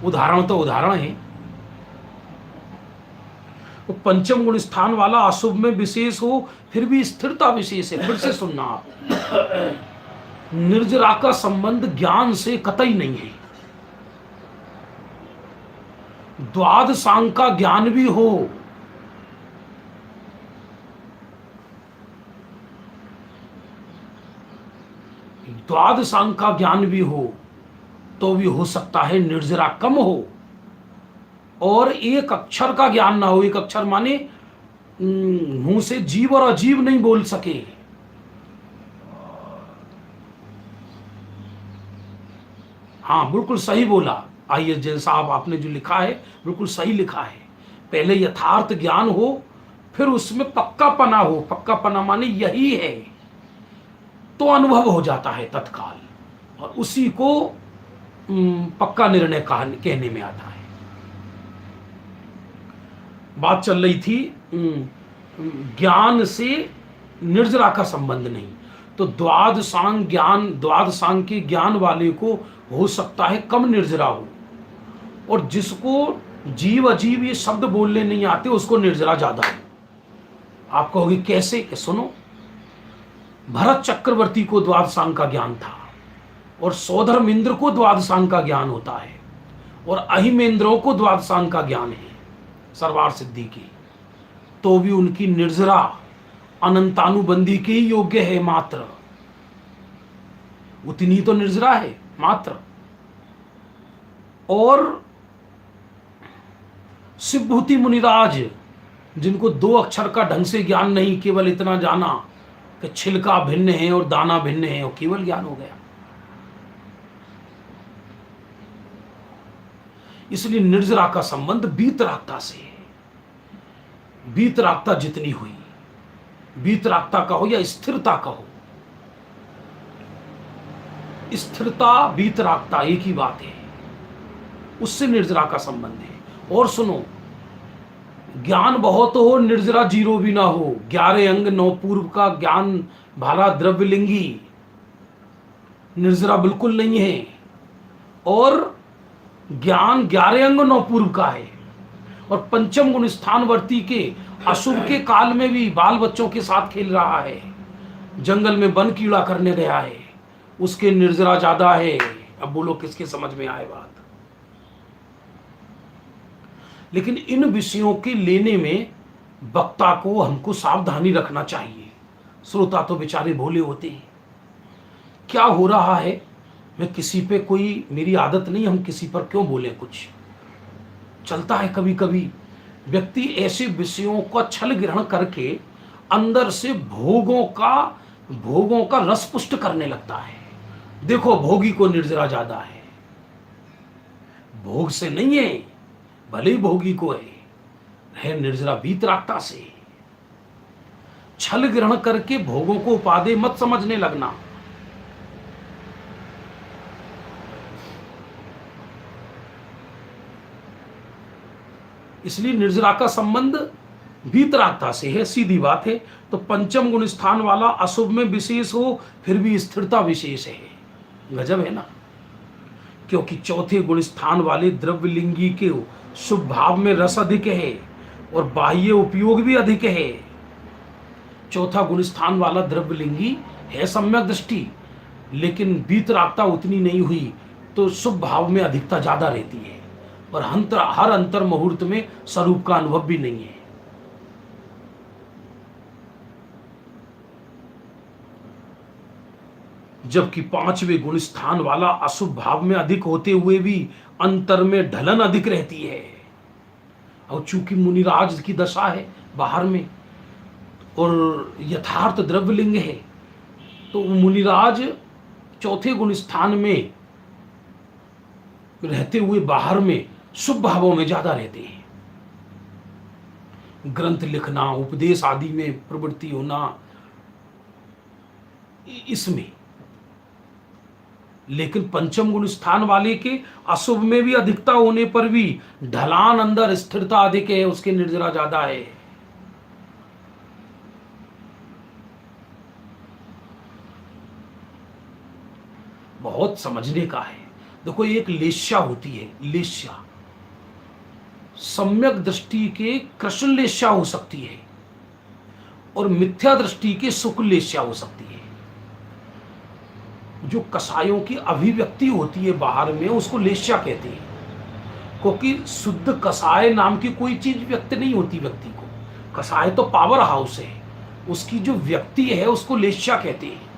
उदाहरण तो उदाहरण है। तो पंचम गुण स्थान वाला अशुभ में विशेष हो, फिर भी स्थिरता विशेष है। फिर से सुनना आप, निर्जरा का संबंध ज्ञान से कतई नहीं है। द्वादशांग का ज्ञान भी हो, द्वादशांग का ज्ञान भी हो तो भी हो सकता है निर्जरा कम हो, और एक अक्षर का ज्ञान ना हो। एक अक्षर माने मुंह से जीव और अजीव नहीं बोल सके। हाँ, बिल्कुल सही बोला। आइए, जैन साहब आपने जो लिखा है बिल्कुल सही लिखा है। पहले यथार्थ ज्ञान हो, फिर उसमें पक्कापना हो। पक्कापना माने यही है, तो अनुभव हो जाता है तत्काल, और उसी को पक्का निर्णय कहने में आता है। बात चल रही थी ज्ञान से निर्जरा का संबंध नहीं, तो द्वादशांग के ज्ञान वाले को हो सकता है कम निर्जरा हो, और जिसको जीव अजीव ये शब्द बोलने नहीं आते उसको निर्जरा ज्यादा हो। आप कहोगे कैसे? सुनो, भरत चक्रवर्ती को द्वादशांग का ज्ञान था, और सौधर्मेंद्र को द्वादशांग का ज्ञान होता है, और अहिमेंद्रों को द्वादशांग का ज्ञान है, सरवार सिद्धि की, तो भी उनकी निर्जरा अनंतानुबंधी के ही योग्य है मात्र। उतनी तो निर्जरा है मात्र। और शिवभूति मुनिराज, जिनको दो अक्षर का ढंग से ज्ञान नहीं, केवल इतना जाना कि छिलका भिन्न है और दाना भिन्न है, और केवल ज्ञान हो गया। इसलिए निर्जरा का संबंध वीतरागता से है। वीतरागता जितनी हुई, वीतरागता का हो या स्थिरता का हो, स्थिरता वीतरागता एक ही बात है, उससे निर्जरा का संबंध है। और सुनो, ज्ञान बहुत हो, निर्जरा जीरो भी ना हो। 11 अंग 9 पूर्व का ज्ञान भाला द्रव्यलिंगी, निर्जरा बिल्कुल नहीं है। और ज्ञान 11 अंग 9 पूर्व का है, और पंचम गुण स्थानवर्ती के अशुभ के काल में भी बाल बच्चों के साथ खेल रहा है, जंगल में वन कीड़ा करने गया है, उसके निर्जरा ज्यादा है। अब बोलो किसके समझ में आए बात? लेकिन इन विषयों के लेने में वक्ता को हमको सावधानी रखना चाहिए। श्रोता तो बेचारे भोले होते हैं। क्या हो रहा है, मैं किसी पे कोई, मेरी आदत नहीं हम किसी पर क्यों बोले, कुछ चलता है कभी कभी। व्यक्ति ऐसे विषयों का छल ग्रहण करके अंदर से भोगों का रस पुष्ट करने लगता है। देखो, भोगी को निर्जरा ज्यादा है, भोग से नहीं है, भले ही भोगी को है निर्जरा वीतरागता से। छल ग्रहण करके भोगों को उपादेय मत समझने लगना। इसलिए निर्जरा का संबंध वीतरागता से है, सीधी बात है। तो पंचम गुण स्थान वाला अशुभ में विशेष हो, फिर भी स्थिरता विशेष है। गजब है ना, क्योंकि चौथे गुण स्थान वाले द्रव्यलिंगी के शुभ भाव में रस अधिक है और बाह्य उपयोग भी अधिक है। चौथा गुण स्थान वाला द्रव्यलिंगी है सम्यक दृष्टि, लेकिन वीतरागता उतनी नहीं हुई, तो शुभ भाव में अधिकता ज्यादा रहती है, और हर अंतर मुहूर्त में स्वरूप का अनुभव भी नहीं है। जबकि पांचवें गुण स्थान वाला अशुभ भाव में अधिक होते हुए भी अंतर में ढलन अधिक रहती है। और चूंकि मुनिराज की दशा है बाहर में और यथार्थ द्रव्यलिंग है, तो मुनिराज चौथे गुण स्थान में रहते हुए बाहर में शुभ भावों में ज्यादा रहते हैं। ग्रंथ लिखना, उपदेश आदि में प्रवृत्ति होना, इसमें। लेकिन पंचम गुण स्थान वाले के अशुभ में भी अधिकता होने पर भी ढलान अंदर स्थिरता अधिक है, उसके निर्जरा ज्यादा है। बहुत समझने का है। देखो, एक लेस्या होती है, लेस्या सम्यक दृष्टि के कृष्ण लेस्या हो सकती है और मिथ्या दृष्टि के शुक्ल लेस्या हो सकती है। जो कसायों की अभिव्यक्ति होती है बाहर में, उसको लेस्या कहते हैं, क्योंकि शुद्ध कसाय नाम की कोई चीज व्यक्त नहीं होती व्यक्ति को। कसाय तो पावर हाउस है, उसकी जो व्यक्ति है उसको लेस्या कहते हैं।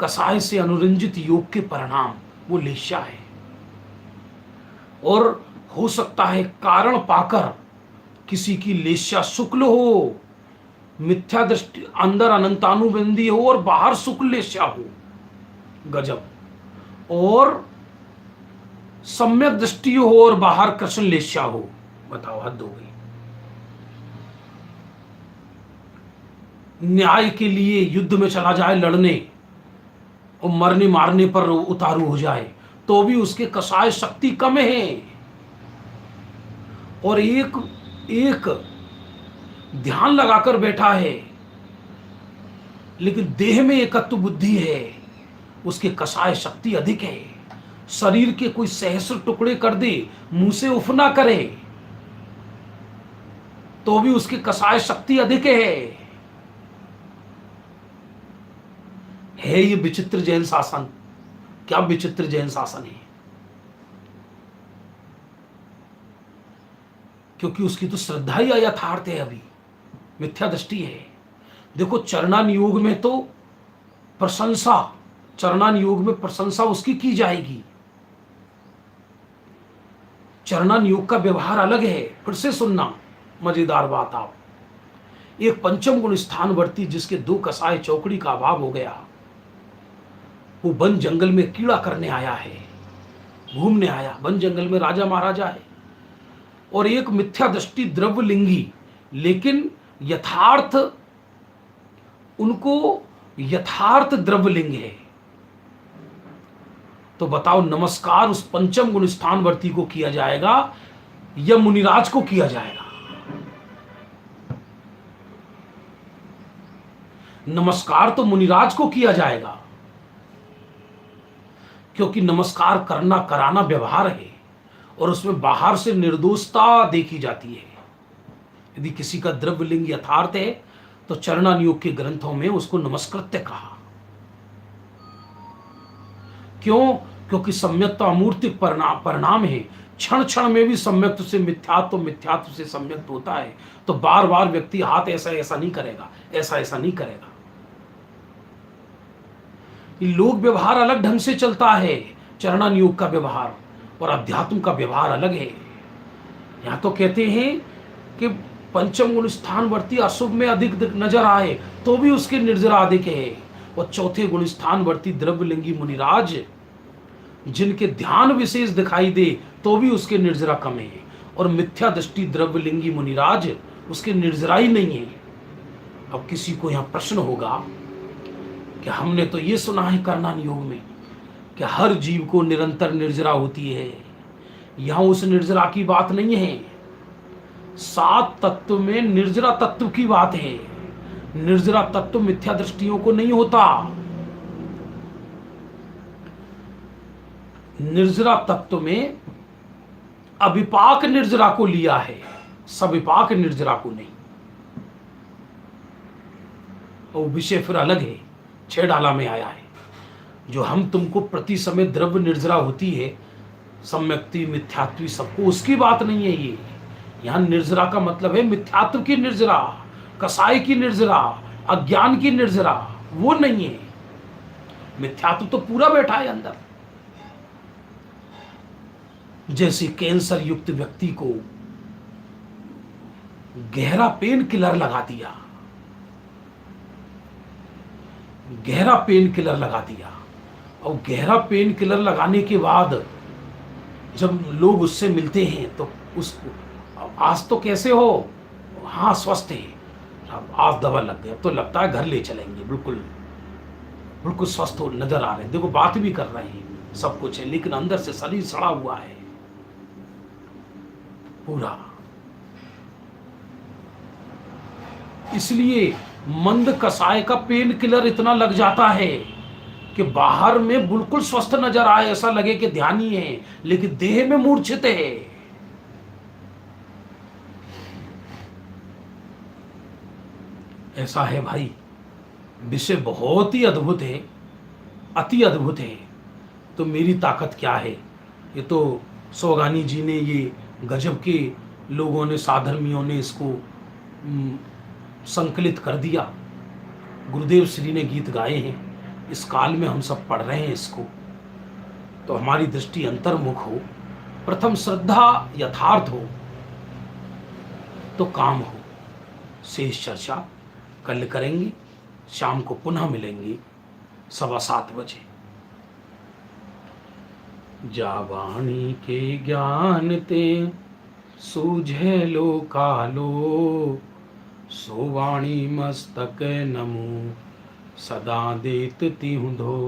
कसाय से अनुरंजित योग के परिणाम वो लेस्या है। और हो सकता है कारण पाकर किसी की लेस्या शुक्ल हो, मिथ्या दृष्टि अंदर अनंतानुबंदी हो और बाहर शुक्ल लेस्या हो, गजब। और सम्यक दृष्टि हो और बाहर कृष्ण लेस्या हो, बताओ, हद हो गई। न्याय के लिए युद्ध में चला जाए लड़ने और मरने मारने पर उतारू हो जाए तो भी उसके कसाय शक्ति कम है। और एक एक ध्यान लगाकर बैठा है लेकिन देह में एकत्व बुद्धि है, उसके कसाय शक्ति अधिक है। शरीर के कोई सहस्र टुकड़े कर दे, मुंह से उफ ना करे, तो भी उसकी कसाय शक्ति अधिक है ये विचित्र जैन शासन। क्या विचित्र जैन शासन है, क्योंकि उसकी तो श्रद्धा ही अयथार्थ है, अभी मिथ्या दृष्टि है। देखो, चरणान योग में तो प्रशंसा, चरणान योग में प्रशंसा उसकी की जाएगी। चरणान योग का व्यवहार अलग है। फिर से सुनना, मजेदार बात। आप एक पंचम गुण स्थानवर्ती जिसके दो कसाय चौकड़ी का अभाव हो गया, वो वन जंगल में कीड़ा करने आया है, घूमने आया। वन जंगल में राजा महाराजा है और एक मिथ्या दृष्टि द्रव्यलिंगी, लेकिन यथार्थ उनको यथार्थ द्रव्यलिंग है। तो बताओ, नमस्कार उस पंचम गुण स्थानवर्ती को किया जाएगा या मुनिराज को किया जाएगा? नमस्कार तो मुनिराज को किया जाएगा, क्योंकि नमस्कार करना कराना व्यवहार है और उसमें बाहर से निर्दोषता देखी जाती है। यदि किसी का द्रव्यलिंग यथार्थ है तो चरणान योग के ग्रंथों में उसको नमस्कृत्य कहा। क्यों? क्योंकि सम्यक तो अमूर्तिक परिणाम है। क्षण क्षण में भी सम्यक से मिथ्यात्व, मिथ्यात्व से सम्यक होता है। तो बार बार व्यक्ति हाथ ऐसा ऐसा नहीं करेगा, ऐसा ऐसा नहीं करेगा। लोक व्यवहार अलग ढंग से चलता है, चरणान योग का व्यवहार और अध्यात्म का व्यवहार अलग है। यहां तो कहते हैं कि पंचम गुण स्थानवर्ती अशुभ में अधिक नजर आए तो भी उसके निर्जरा अधिक है। और चौथे गुण स्थानवर्ती द्रव्यलिंगी मुनिराज जिनके ध्यान विशेष दिखाई दे तो भी उसके निर्जरा कम है। और मिथ्या दृष्टि द्रव्यलिंगी मुनिराज उसके निर्जरा ही नहीं है। अब किसी को यहां प्रश्न होगा कि हमने तो ये सुना है करणान योग में कि हर जीव को निरंतर निर्जरा होती है। यहां उस निर्जरा की बात नहीं है। 7 तत्व में निर्जरा तत्व की बात है। निर्जरा तत्व मिथ्या दृष्टियों को नहीं होता। निर्जरा तत्व में अविपाक निर्जरा को लिया है, सविपाक निर्जरा को नहीं। और विषय फिर अलग है, 6 डाला में आया है। जो हम तुमको प्रति समय द्रव्य निर्जरा होती है, सम्यक्ति मिथ्यात्वी सबको, उसकी बात नहीं है ये। यहां निर्जरा का मतलब है मिथ्यात्व की निर्जरा, कसाय की निर्जरा, अज्ञान की निर्जरा, वो नहीं है। मिथ्यात्व तो पूरा बैठा है अंदर। जैसे कैंसर युक्त व्यक्ति को गहरा पेन किलर लगा दिया, गहरा पेन किलर लगा दिया, और गहरा पेन किलर लगाने के बाद जब लोग उससे मिलते हैं तो उसको, आज तो कैसे हो, हाँ स्वस्थ है, अब आज दवा लग गई, अब तो लगता है घर ले चलेंगे, बिल्कुल बिल्कुल स्वस्थ हो नजर आ रहे हैं, देखो बात भी कर रहे हैं, सब कुछ है, लेकिन अंदर से शरीर सड़ा हुआ है पूरा। इसलिए मंद कसाय का पेन किलर इतना लग जाता है कि बाहर में बिल्कुल स्वस्थ नजर आए, ऐसा लगे कि ध्यानी है, लेकिन देह में मूर्छित है। ऐसा है भाई, विषय बहुत ही अद्भुत है, अति अद्भुत है। तो मेरी ताकत क्या है, ये तो सोगानी जी ने, ये गजब के लोगों ने, साधर्मियों ने इसको संकलित कर दिया। गुरुदेव श्री ने गीत गाए हैं, इस काल में हम सब पढ़ रहे हैं इसको। तो हमारी दृष्टि अंतर्मुख हो, प्रथम श्रद्धा यथार्थ हो तो काम हो। शेष चर्चा कल करेंगे, शाम को पुनः मिलेंगे 7:15 बजे। जावाणी के ज्ञान ते सूझे लो कालो, सोवाणी मस्तक नमो सदा देत तिहु धो।